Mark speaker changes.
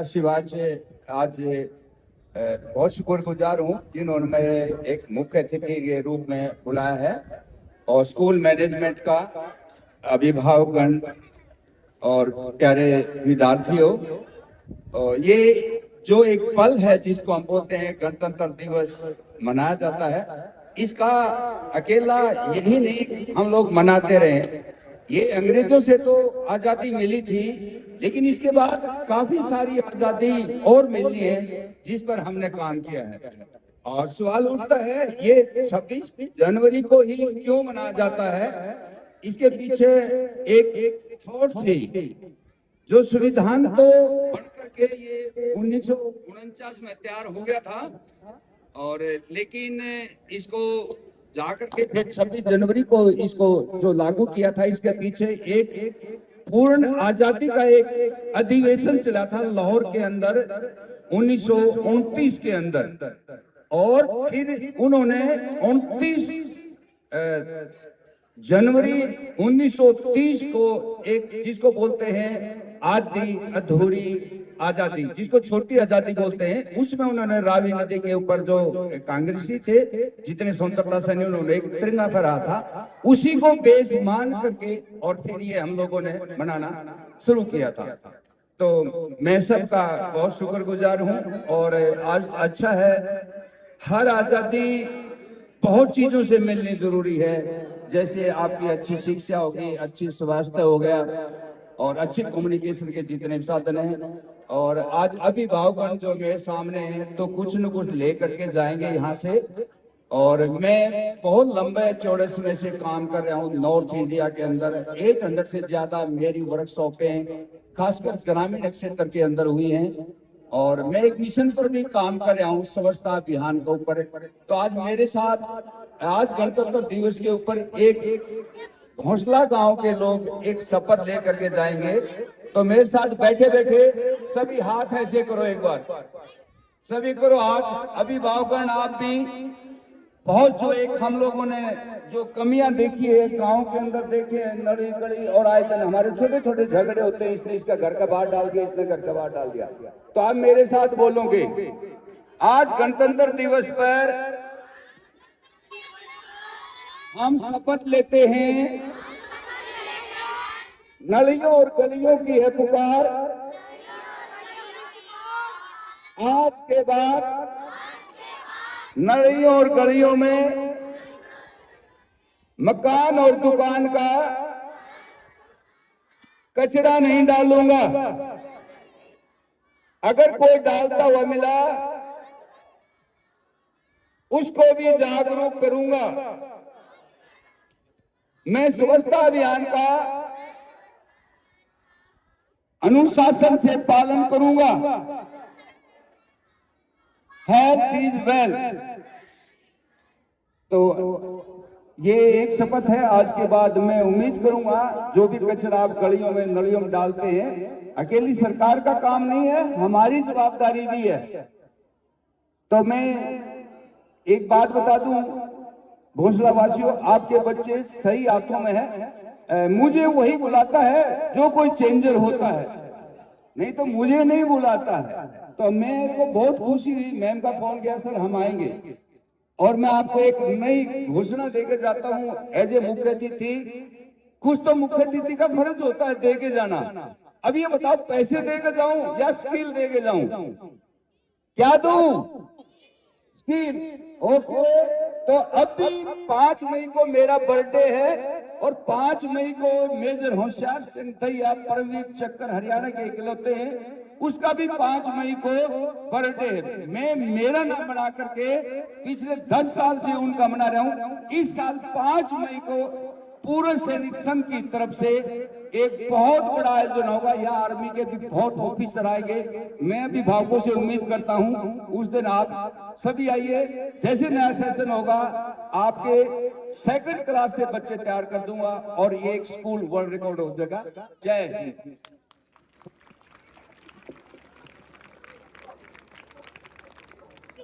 Speaker 1: शिवाज आज बहुत शुक्रगुजार हूँ जिन्होंने मेरे एक मुख्य अतिथि के रूप में बुलाया है और स्कूल मैनेजमेंट का अभिभावकगण और प्यारे विद्यार्थियों, ये जो एक पल है जिसको हम बोलते हैं गणतंत्र दिवस मनाया जाता है, इसका अकेला यही नहीं हम लोग मनाते रहे। ये अंग्रेजों से तो आजादी मिली थी, लेकिन इसके बाद काफी सारी आजादी और मिली है जिस पर हमने काम किया है। और सवाल उठता है ये 26 जनवरी को ही क्यों मनाया जाता है। इसके पीछे एक थॉट थी जो संविधान को पढ़ करके ये 1949 में तैयार हो गया था, और लेकिन इसको जाकर के फिर 26 जनवरी को इसको जो लागू किया था, इसके पीछे एक पूर्ण आजादी का एक अधिवेशन चला था लाहौर के अंदर 1929 के अंदर। और फिर उन्होंने 29 जनवरी 1930 को एक जिसको बोलते हैं आधी अधूरी आजादी, जिसको छोटी आजादी बोलते हैं, उसमें उन्होंने रावी नदी के ऊपर जो कांग्रेसी थे जितने स्वतंत्रता सेनानी, उन्होंने एक तिरंगा फहराया था, उसी को बेस मान करके और फिर ये हम लोगों ने मनाना शुरू किया था। तो मैं सबका बहुत शुक्रगुजार हूँ। और आज अच्छा है, हर आजादी बहुत चीजों से मिलनी जरूरी है, जैसे आपकी अच्छी शिक्षा होगी, अच्छी स्वास्थ्य हो गया और अच्छी कम्युनिकेशन के जितने साधन हैं। और आज अभिभावकगण जो मेरे सामने हैं तो कुछ न कुछ लेकर के जाएंगे यहाँ से। और मैं बहुत लंबे चौड़े समय से काम कर रहा हूँ नॉर्थ इंडिया के अंदर। 800 से ज्यादा मेरी वर्कशॉपें खासकर ग्रामीण क्षेत्र के अंदर हुई हैं, और मैं एक मिशन पर भी काम कर रहा हूँ स्वच्छता अभियान के ऊपर। तो आज मेरे साथ आज गणतंत्र दिवस के ऊपर एक घोंसला गांव के लोग एक शपथ लेकर के जाएंगे। तो मेरे साथ बैठे बैठे सभी हाथ ऐसे करो, एक बार सभी करो हाथ। अभिभावकगण आप भी बहुत जो एक हम लोगों ने जो कमियां देखी है गांव के अंदर, देखे नड़ी गड़ी और आयतन, हमारे छोटे छोटे झगड़े होते हैं, इसने इसका घर का बाहर डाल दिया, इसने घर का बाहर डाल दिया। तो आप मेरे साथ बोलोगे, आज गणतंत्र दिवस पर हम शपथ लेते हैं, नलियों और गलियों की है पुकार, आज के बाद नलियों और गलियों में मकान और दुकान का कचरा नहीं डालूंगा। अगर कोई डालता हुआ मिला उसको भी जागरूक करूंगा। मैं स्वच्छता अभियान का अनुशासन से पालन करूंगा। Health is wealth. तो ये एक शपथ है। आज के बाद मैं उम्मीद करूंगा जो भी कचरा आप गलियों में नलियों में डालते हैं, अकेली सरकार का काम नहीं है, हमारी जवाबदारी भी है। तो मैं एक बात बता दूं घोंसला वासियों, आपके बच्चे सही हाथों में है। मुझे वही बुलाता है जो कोई चेंजर होता है, नहीं तो मुझे नहीं बुलाता है। तो मेरे को बहुत खुशी हुई, मैम का फोन गया, सर हम आएंगे। और मैं आपको एक नई घोषणा देके जाता हूं एज ए मुख्य अतिथि। कुछ तो मुख्य अतिथि का फर्ज होता है देके जाना। अब ये बताओ, पैसे देके जाऊं या स्किल देके जाऊं? क्या दूं? स्किल। ओके, तो अब भी 5 मई को मेरा बर्थडे है, और 5 मई को मेजर होशियार सिंह दैया परमवीर चक्कर हरियाणा के इकलौते हैं, उसका भी 5 मई को बर्थडे है। मैं मेरा नाम बना करके पिछले 10 साल से उनका मना रहा हूं। इस साल 5 मई को पूरे सैनिक संघ की तरफ से एक बहुत बड़ा आयोजन होगा। यहाँ आर्मी के भी बहुत ऑफिसर आएंगे। मैं अभिभावकों से उम्मीद करता हूं उस दिन आप सभी आइए। जैसे नया सेशन होगा आपके 2nd क्लास से बच्चे तैयार कर दूंगा और ये एक स्कूल वर्ल्ड रिकॉर्ड हो जाएगा। जय हिंद।